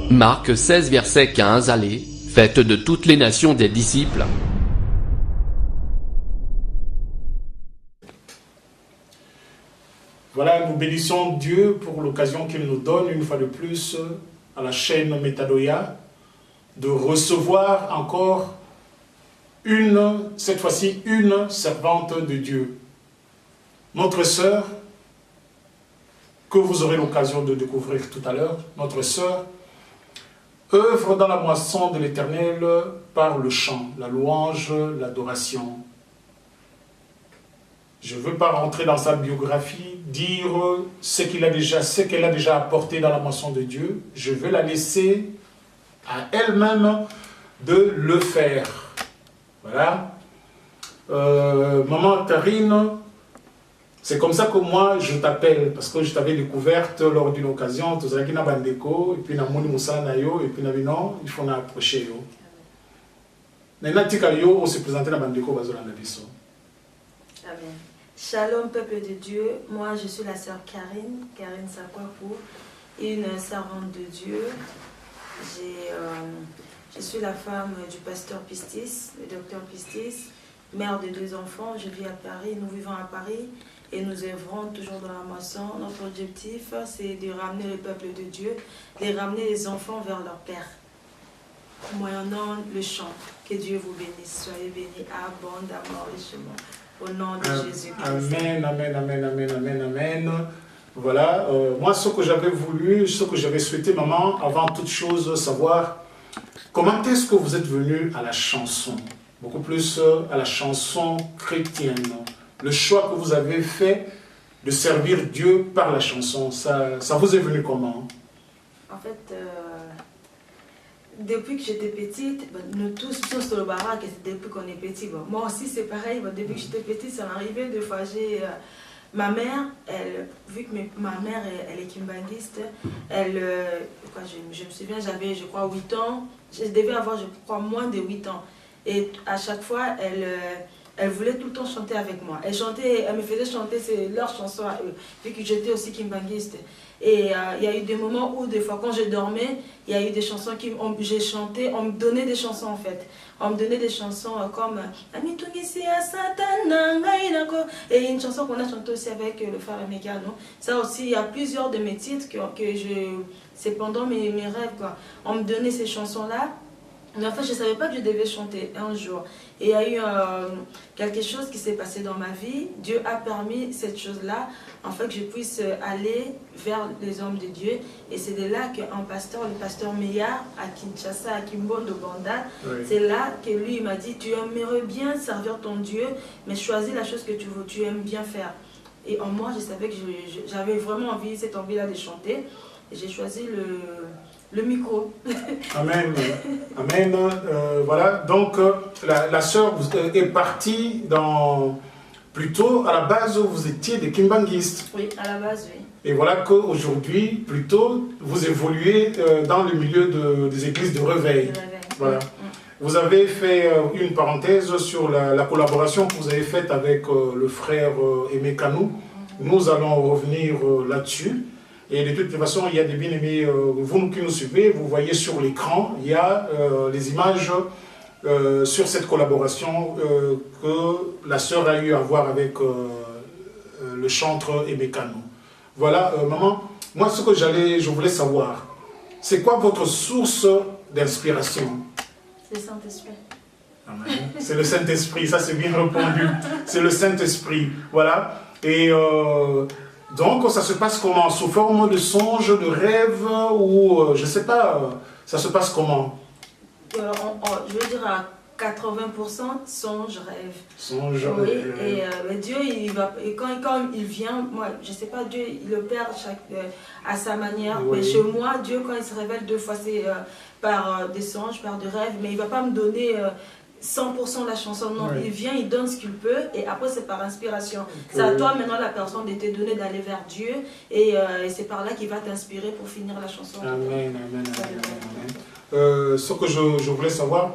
Marc 16 verset 15. Allez, faites de toutes les nations des disciples. Voilà, nous bénissons Dieu pour l'occasion qu'il nous donne une fois de plus à la chaîne Metadoya de recevoir encore cette fois-ci une servante de Dieu. Notre sœur, que vous aurez l'occasion de découvrir tout à l'heure, notre sœur, œuvre dans la moisson de l'Éternel par le chant, la louange, l'adoration. Je ne veux pas rentrer dans sa biographie, dire ce qu'elle a déjà apporté dans la moisson de Dieu. Je veux la laisser à elle-même de le faire. Voilà. Maman Karine, c'est comme ça que moi je t'appelle, parce que je t'avais découverte lors d'une occasion, tu savais qu'il y a Bandeko, et puis il y a Mouni Moussa Nayo, et puis il y a non, il faut approcher. On s'est présenté dans Bandeko, Bazolanda Biso. Amen. Shalom peuple de Dieu, moi je suis la sœur Karine Sakwaku, une servante de Dieu. Je suis la femme du pasteur Pistis, le docteur Pistis, mère de 2 enfants. Je vis à Paris, nous vivons à Paris et nous œuvrons toujours dans la moisson. Notre objectif c'est de ramener le peuple de Dieu, de ramener les enfants vers leur Père. Moyennant le chant, que Dieu vous bénisse, soyez bénis abondamment richement. Au nom de Jésus-Christ. Amen, amen, amen, amen, amen, amen. Voilà, moi ce que j'avais voulu, ce que j'avais souhaité, maman, avant toute chose, savoir comment est-ce que vous êtes venu à la chanson, beaucoup plus à la chanson chrétienne. Le choix que vous avez fait de servir Dieu par la chanson, ça vous est venu comment? En fait, depuis que j'étais petite, nous tous sur le baraque, c'est depuis qu'on est petit. Bon, moi aussi c'est pareil, depuis que j'étais petite, ça m'arrivait de fois. Ma mère, vu que ma mère elle est kimbanguiste, je me souviens, j'avais je crois 8 ans, je devais avoir je crois moins de 8 ans. Et à chaque fois, elle voulait tout le temps chanter avec moi. Elle me faisait chanter leurs chansons à eux, vu que j'étais aussi kimbanguiste. Et il y a eu des moments où, des fois, quand je dormais, il y a eu des chansons que j'ai chantées, on me donnait des chansons en fait. On me donnait des chansons comme et une chanson qu'on a chantée aussi avec le frère Mekano. Ça aussi, il y a plusieurs de mes titres c'est pendant mes rêves quoi. On me donnait ces chansons-là. Mais en fait, je ne savais pas que je devais chanter un jour. Et il y a eu quelque chose qui s'est passé dans ma vie. Dieu a permis cette chose-là, en fait, que je puisse aller vers les hommes de Dieu. Et c'est de là qu'un pasteur, le pasteur Meillard, à Kinshasa, à Kimbondo Banda, oui. C'est là que lui, il m'a dit, tu aimerais bien servir ton Dieu, mais choisis la chose que tu aimes bien faire. Et en moi, je savais que j'avais vraiment cette envie-là de chanter. Et j'ai choisi le micro. Amen. Amen. Voilà, donc la sœur est partie plutôt à la base où vous étiez des kimbanguistes. Oui, à la base, oui. Et voilà qu'aujourd'hui, plutôt, vous évoluez dans le milieu des églises de réveil. Voilà. Vous avez fait une parenthèse sur la collaboration que vous avez faite avec le frère Aimé Kanou. Nous allons revenir là-dessus. Et de toute façon, il y a des bien-aimés, vous qui nous suivez, vous voyez sur l'écran, il y a les images sur cette collaboration que la sœur a eu à voir avec le chantre Aimé Kanou. Voilà, maman, moi ce que je voulais savoir, c'est quoi votre source d'inspiration? C'est le Saint-Esprit. C'est le Saint-Esprit, ça c'est bien répondu. C'est le Saint-Esprit, voilà. Et donc, ça se passe comment? Sous forme de songe, de rêve, ou je ne sais pas, ça se passe comment? Je veux dire à 80% songe, rêve. Songe, oui, rêve. Et Dieu, quand il vient, moi, je ne sais pas, Dieu, il opère à sa manière. Oui. Mais chez moi, Dieu, quand il se révèle 2 fois, c'est par des songes, par des rêves, mais il ne va pas me donner 100% de la chanson, non, oui. Il vient, il donne ce qu'il peut et après c'est par inspiration. Okay. C'est à toi maintenant la personne de te donner d'aller vers Dieu et c'est par là qu'il va t'inspirer pour finir la chanson. Amen, amen, amen. Ce que je voulais savoir,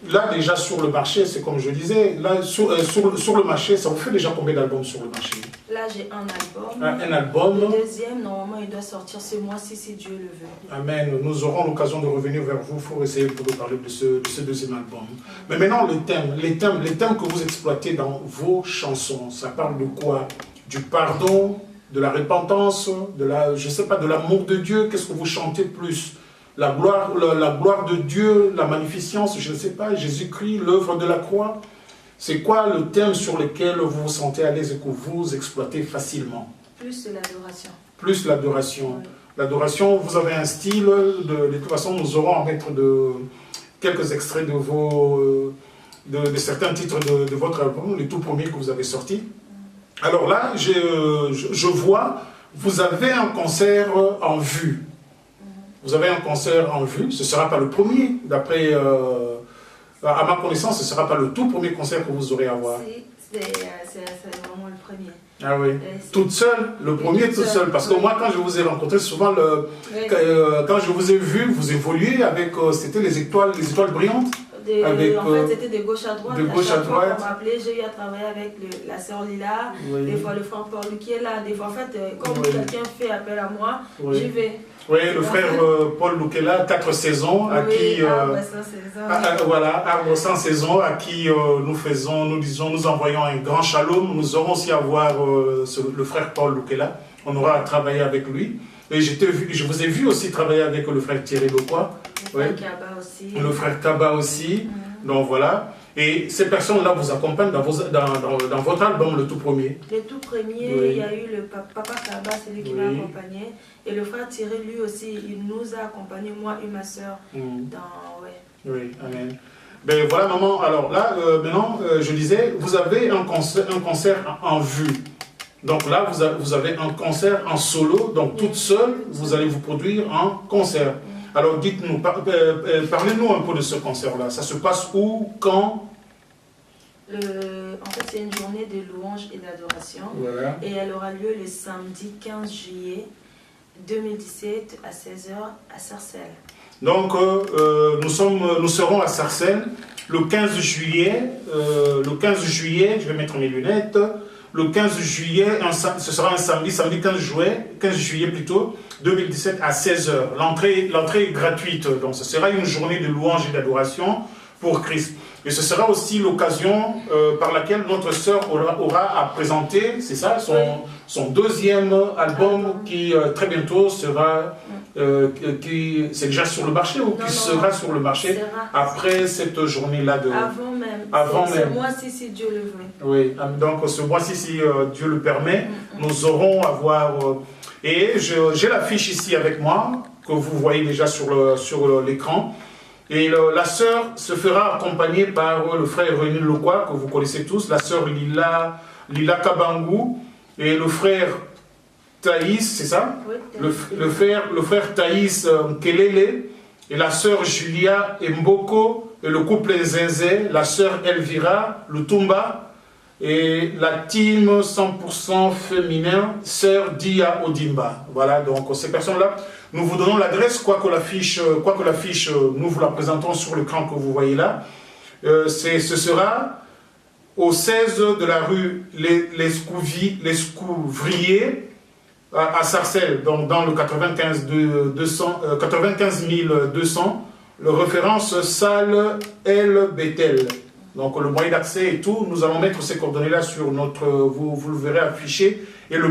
là déjà sur le marché, c'est comme je disais, là sur le marché, ça vous fait déjà combien d'albums sur le marché? Là, j'ai un album. Un album. Le deuxième, normalement, il doit sortir ce mois-ci, si Dieu le veut. Amen. Nous aurons l'occasion de revenir vers vous pour essayer de vous parler de ce deuxième album. Mais maintenant, les thèmes que vous exploitez dans vos chansons, ça parle de quoi? Du pardon, de la repentance, je sais pas, de l'amour de Dieu. Qu'est-ce que vous chantez plus? La gloire de Dieu, la magnificence, je ne sais pas, Jésus-Christ, l'œuvre de la croix. C'est quoi le thème sur lequel vous vous sentez à l'aise et que vous exploitez facilement? Plus de l'adoration. Plus l'adoration. Oui. L'adoration, vous avez un style, de toute façon nous aurons à mettre quelques extraits de certains titres de votre album, les tout premiers que vous avez sortis. Alors là, je vois, vous avez un concert en vue. Vous avez un concert en vue, ce ne sera pas le premier, d'après... à ma connaissance, ce ne sera pas le tout premier concert que vous aurez à voir. C'est vraiment le premier. Ah oui. Toute seule, le premier toute seule. Parce que moi, quand je vous ai rencontré, souvent, quand je vous ai vu, vous évoluez avec, c'était les étoiles brillantes. En fait, c'était de gauche à droite. De gauche à droite. On m'appelait, j'ai eu à travailler avec la sœur Lila, oui. Des fois le frère Paul qui est là. Des fois, en fait, comme quelqu'un fait appel à moi, j'y vais. Oui, le frère Paul Lukela, 4 saisons, à qui... voilà, Arbre sans saison, à qui nous envoyons un grand shalom. Nous aurons aussi à voir le frère Paul Lukela. On aura à travailler avec lui. Et je vous ai vu aussi travailler avec le frère Thierry Lecoy. Le frère Kaba aussi. Le frère Kaba aussi. Donc voilà. Et ces personnes-là vous accompagnent dans votre album, le tout premier. Le tout premier, il y a eu le papa Kaba, c'est lui qui m'a accompagné. Et le frère Thierry, lui aussi, il nous a accompagnés, moi et ma soeur. Oui, amen. Ben voilà, maman. Alors là, maintenant, je disais, vous avez un concert en vue. Donc là, vous avez un concert en solo, donc toute seule, vous allez vous produire en concert. Alors dites-nous, parlez-nous un peu de ce concert-là. Ça se passe où, quand? En fait, c'est une journée de louange et d'adoration. Voilà. Et elle aura lieu le samedi 15 juillet 2017 à 16h à Sarcelles. Donc, nous serons à Sarcelles le 15 juillet. Je vais mettre mes lunettes. Le 15 juillet, ce sera un samedi 15 juillet plutôt, 2017 à 16h. L'entrée est gratuite, donc ce sera une journée de louange et d'adoration pour Christ. Et ce sera aussi l'occasion par laquelle notre sœur aura à présenter, c'est ça, son deuxième album qui très bientôt sera, c'est déjà sur le marché ou qui sera sur le marché après cette journée-là de... Avant même. Ce mois-ci, si Dieu le veut. Oui, donc ce mois-ci, si Dieu le permet, nous aurons à voir... et j'ai l'affiche ici avec moi, que vous voyez déjà sur l'écran. Et la sœur se fera accompagner par le frère René Lecoy, que vous connaissez tous, la sœur Lila Kabangou, et le frère Thaïs, c'est ça? Oui, le frère Thaïs Kelele, et la sœur Julia Mboko, et le couple Zenzé, la sœur Elvira Lutumba, et la team 100% féminin, sœur Dia Odimba. Voilà, donc ces personnes-là, nous vous donnons l'adresse, quoique l'affiche, nous vous la présentons sur l'écran que vous voyez là. Ce sera au 16 de la rue Lescouvriers, à Sarcelles, donc dans le 95 200, le référence salle L Bethel. Donc le moyen d'accès et tout, nous allons mettre ces coordonnées-là sur notre, vous le verrez affiché, et le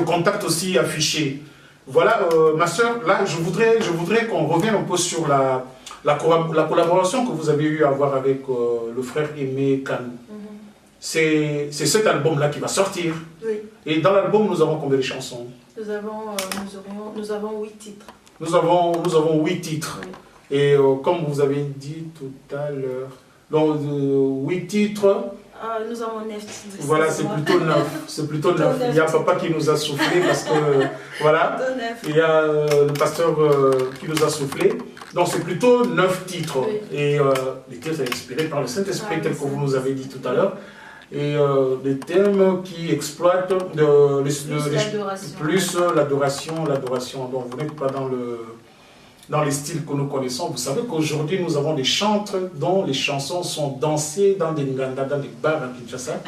contact aussi affiché. Voilà, ma soeur, là, je voudrais qu'on revienne un peu sur la collaboration que vous avez eu à avoir avec le frère Aimé Kanou. C'est cet album-là qui va sortir. Oui. Et dans l'album, nous avons combien de chansons? Nous avons 8 titres. Nous avons 8 titres. Oui. Et comme vous avez dit tout à l'heure, donc 8 titres. Nous avons 9 titres. Voilà, c'est plutôt 9. C'est plutôt 9. Il y a papa qui nous a soufflé parce que, voilà, il y a le pasteur qui nous a soufflé. Donc c'est plutôt 9 titres. Oui. Et les titres sont inspirés par le Saint-Esprit, tel que vous nous avez dit tout à l'heure. Et des thèmes qui exploitent plus l'adoration. Donc vous n'êtes pas dans les styles que nous connaissons. Vous savez qu'aujourd'hui, nous avons des chantres dont les chansons sont dansées dans des nganda, dans des bars à Kinshasa.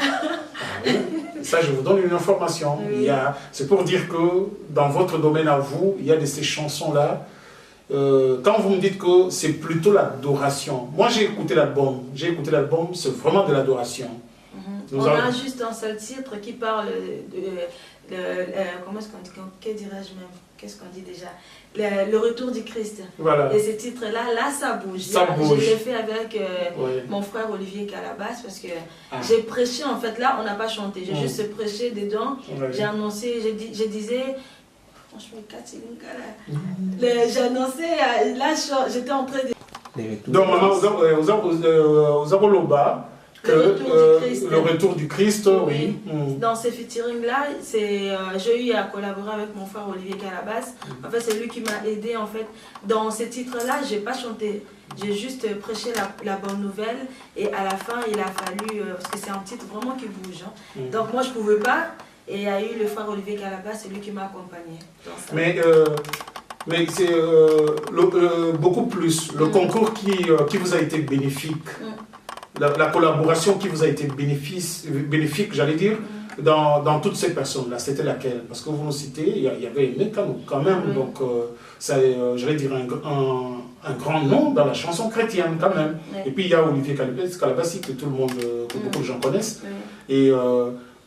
Ça, je vous donne une information. Oui. C'est pour dire que dans votre domaine à vous, il y a de ces chansons-là. Quand vous me dites que c'est plutôt l'adoration, moi j'ai écouté l'album, c'est vraiment de l'adoration. On a juste un seul titre qui parle de comment est-ce qu'on dit, que dirais-je même, qu'est-ce qu'on dit déjà, le retour du Christ. Voilà. Et ce titre-là, ça bouge. Ça bouge. Je l'ai fait avec mon frère Olivier Calabas parce que j'ai prêché, en fait, là on n'a pas chanté, j'ai juste prêché dedans, j'ai annoncé, je disais, franchement, j'ai annoncé, là j'étais en train de... Donc maintenant, aux Aboloba, le retour du Christ, oui. Dans ces featuring-là, j'ai eu à collaborer avec mon frère Olivier Calabas. En fait, c'est lui qui m'a aidé. En fait, dans ces titres-là, je n'ai pas chanté. J'ai juste prêché la bonne nouvelle. Et à la fin, il a fallu... parce que c'est un titre vraiment qui bouge. Hein. Donc moi, je ne pouvais pas. Et il y a eu le frère Olivier Calabas, c'est lui qui m'a accompagné. Mais c'est beaucoup plus. Le concours qui vous a été bénéfique. La collaboration qui vous a été bénéfique, j'allais dire, dans toutes ces personnes-là, c'était laquelle? Parce que vous nous citez, il y avait Aimé Kano quand même, donc j'allais dire un grand nom dans la chanson chrétienne quand même. Et puis il y a Olivier Calabassi que tout le monde, que beaucoup de gens connaissent. Et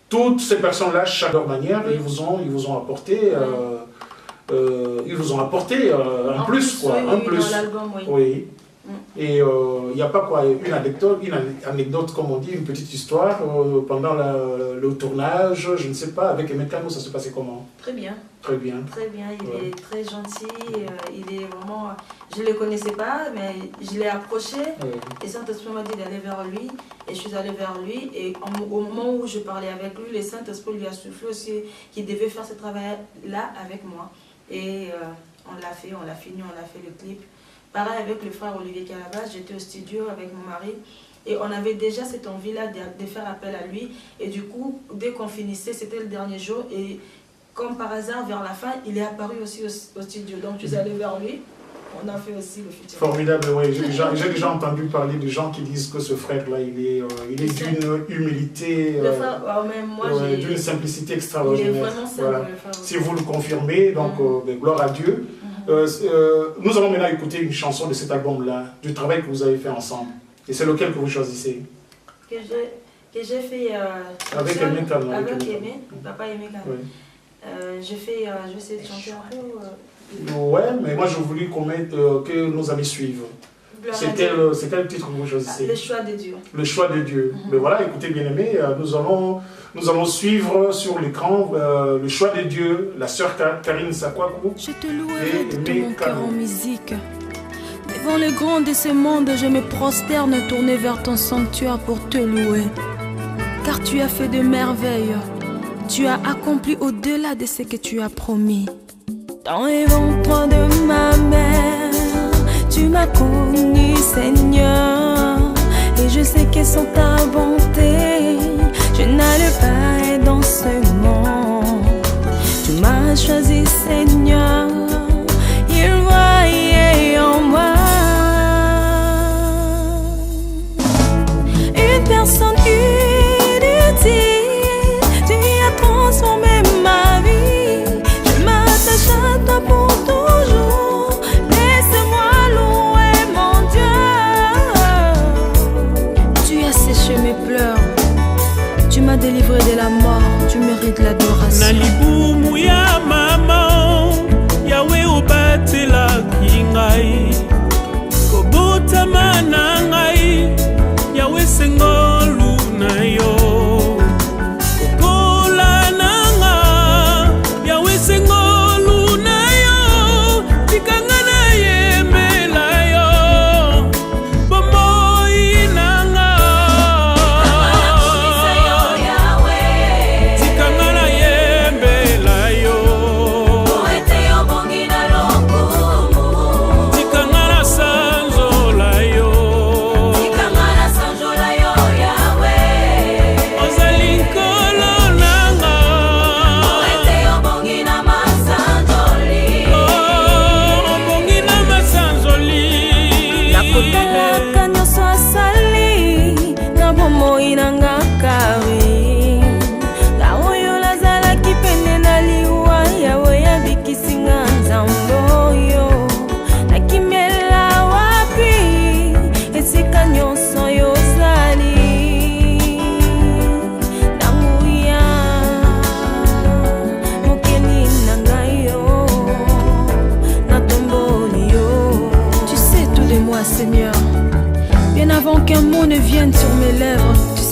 toutes ces personnes-là, chaque leur manière, ils vous ont apporté, un plus, quoi, un plus. Dans l'album, oui. Et il n'y a pas quoi, une anecdote, comme on dit, une petite histoire pendant le tournage, je ne sais pas, avec Aimé Kano, ça se passait comment? Très bien. Très bien. Très bien, il est très gentil, il est vraiment... Je ne le connaissais pas, mais je l'ai approché et Saint-Esprit m'a dit d'aller vers lui et je suis allée vers lui et au moment où je parlais avec lui, le Saint-Esprit lui a soufflé aussi qu'il devait faire ce travail-là avec moi. Et on l'a fait, on l'a fini, on a fait le clip. Pareil avec le frère Olivier Calabas, j'étais au studio avec mon mari et on avait déjà cette envie-là de faire appel à lui. Et du coup, dès qu'on finissait, c'était le dernier jour et comme par hasard, vers la fin, il est apparu aussi au studio. Donc je suis allée vers lui, on a fait aussi le featuring. Formidable, oui. J'ai déjà entendu parler de gens qui disent que ce frère-là, il est d'une humilité, d'une simplicité extraordinaire. Il est vraiment simple, voilà. Si vous le confirmez, donc gloire à Dieu. Nous allons maintenant écouter une chanson de cet album-là, du travail que vous avez fait ensemble. Et c'est lequel que vous choisissez? Que j'ai fait avec Aimé Kano. Avec Aimé, papa Aimé Kano. Je vais essayer de chanter un peu. Ouais, mais moi j'ai voulu que nos amis suivent. C'est quel titre que vous choisissez? Le choix de Dieu. Le choix de Dieu. Mais voilà, écoutez bien aimé, nous allons suivre sur l'écran le choix de Dieu, la sœur Karine Sakwakou. Je te louerai de tout mon cœur en musique. Devant le grand de ce monde, je me prosterne tourné vers ton sanctuaire pour te louer. Car tu as fait de merveilles, tu as accompli au-delà de ce que tu as promis. Dans les ventres de ma mère, tu m'as connu, Seigneur, et je sais que sans ta bonté, je n'allais pas être dans ce monde. Tu m'as choisi, Seigneur, il voyait en moi une personne inutile. Tu as transformé ma vie. Je m'attache à toi pour toujours. Laisse-moi louer mon Dieu. Tu as séché mes pleurs. Tu m'as délivré de la mort. Tu mérites l'adoration. Nalibumu ya maman.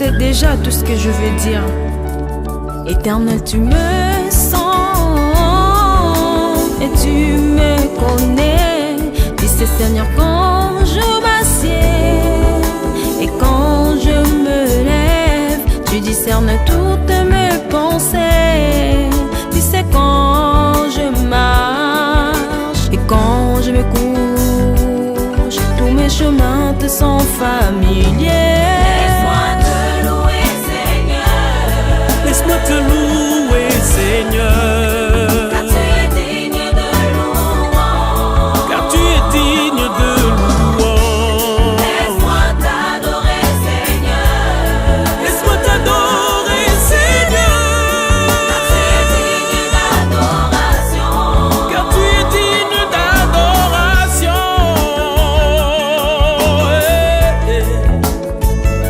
sais déjà tout ce que je veux dire. Éternel, tu me sens et tu me connais. Tu sais, Seigneur, quand je m'assieds et quand je me lève, tu discernes toutes mes pensées. Tu sais, quand je marche et quand je me couche, tous mes chemins te sont familiers. Laisse-moi te louer, Seigneur. Car tu es digne de louange. Car tu es digne de louange. Laisse-moi t'adorer, Seigneur. Laisse-moi t'adorer, Seigneur. Car tu es digne d'adoration. Car tu es digne d'adoration.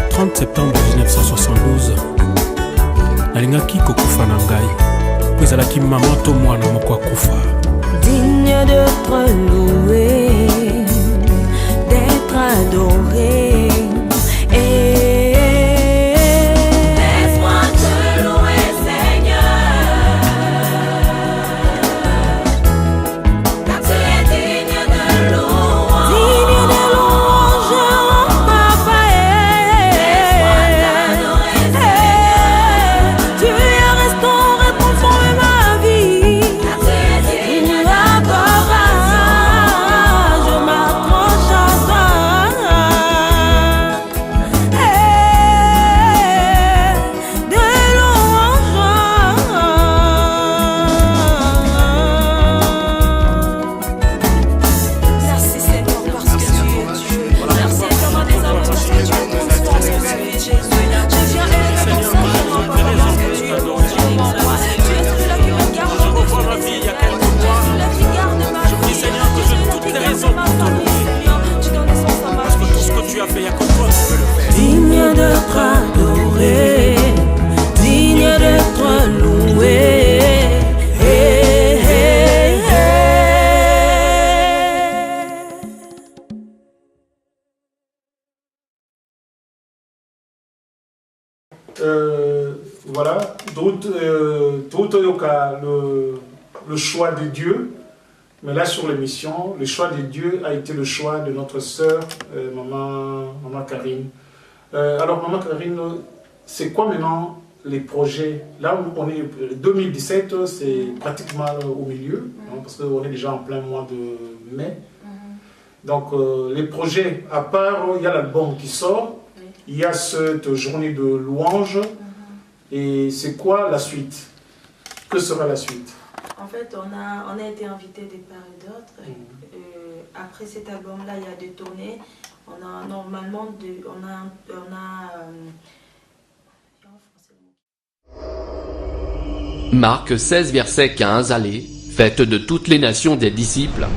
30 septembre 1972. Nalingaki kokufa na ngai po ezalaki mama to mwana moko akufa. Digne d'être loué, d'être adoré. Laisse-moi te louer, Seigneur. Car tu es digne de louange. Digne de louange, papa. Laisse-moi t'adorer, Seigneur. Tu as restauré, transformé ma vie. Car tu es digne d'adoration. Je m'accroche à toi. De louange. Merci Seigneur parce que tu es Dieu. Merci éternel des hommes parce que tu es constant, parce que tu es Jésus. Je viens élever ton Saint-Nom parce que tu es mon Dieu, mon roi. Tu es celui-là qui me garde au bout de mes ailes. Tu es celui-là qui garde ma vie. Seigneur, que j'ai toutes les raisons pour te louer. Tu donnes son sang, Parce que tout ce que tu as fait, il n'y a que toi qui peux le faire. digne d'être adoré, digne d'être loué. Voilà, le choix de Dieu. Mais là, sur l'émission, le choix de Dieu a été le choix de notre sœur, maman Karine. Alors, maman Karine, c'est quoi maintenant les projets? Là, on est 2017, c'est pratiquement au milieu, hein, parce qu'on est déjà en plein mois de mai. Donc, les projets, à part, il y a l'album qui sort, il y a cette journée de louange, et c'est quoi la suite? Que sera la suite? En fait, on a été invité de part et d'autre. Après cet album-là, il y a des tournées. On a normalement Marc 16, verset 15, allez, faites de toutes les nations des disciples.